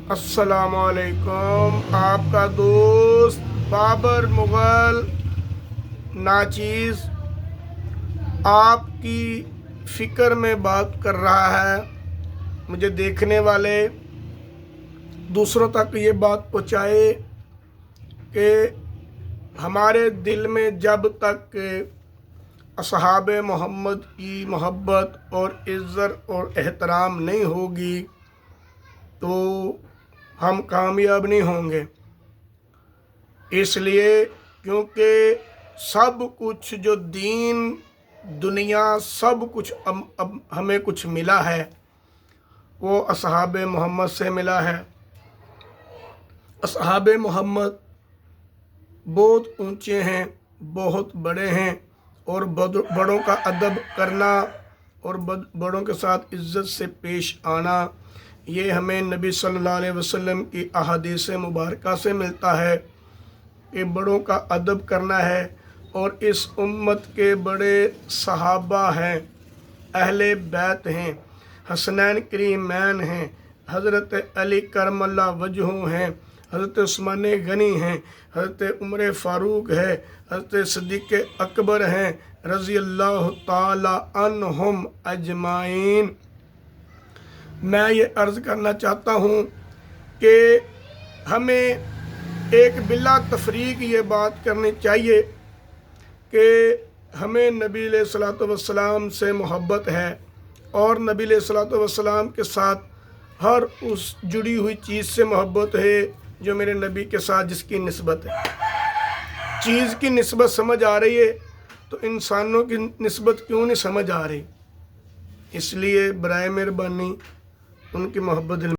السلام علیکم، آپ کا دوست بابر مغل ناچیز آپ کی فکر میں بات کر رہا ہے۔ مجھے دیکھنے والے دوسروں تک یہ بات پہنچائے کہ ہمارے دل میں جب تک اصحاب محمد کی محبت اور عزت اور احترام نہیں ہوگی تو ہم کامیاب نہیں ہوں گے۔ اس لیے کیونکہ سب کچھ جو دین دنیا سب کچھ ہمیں کچھ ملا ہے وہ اصحاب محمد سے ملا ہے۔ اصحاب محمد بہت اونچے ہیں، بہت بڑے ہیں، اور بڑوں کا ادب کرنا اور بڑوں کے ساتھ عزت سے پیش آنا یہ ہمیں نبی صلی اللہ علیہ وسلم کی احادیث مبارکہ سے ملتا ہے کہ بڑوں کا ادب کرنا ہے۔ اور اس امت کے بڑے صحابہ ہیں، اہل بیت ہیں، حسنین کریمین ہیں، حضرت علی کرم اللہ وجہہ ہیں، حضرت عثمان غنی ہیں، حضرت عمر فاروق ہے، حضرت صدیق اکبر ہیں رضی اللہ تعالی عنہم اجمعین۔ میں یہ عرض کرنا چاہتا ہوں کہ ہمیں ایک بلا تفریق یہ بات کرنی چاہیے کہ ہمیں نبی علیہ الصلوۃ والسلام سے محبت ہے، اور نبی علیہ الصلوۃ والسلام کے ساتھ ہر اس جڑی ہوئی چیز سے محبت ہے جو میرے نبی کے ساتھ جس کی نسبت ہے۔ چیز کی نسبت سمجھ آ رہی ہے تو انسانوں کی نسبت کیوں نہیں سمجھ آ رہی؟ اس لیے برائے مہربانی ان کی محبت دل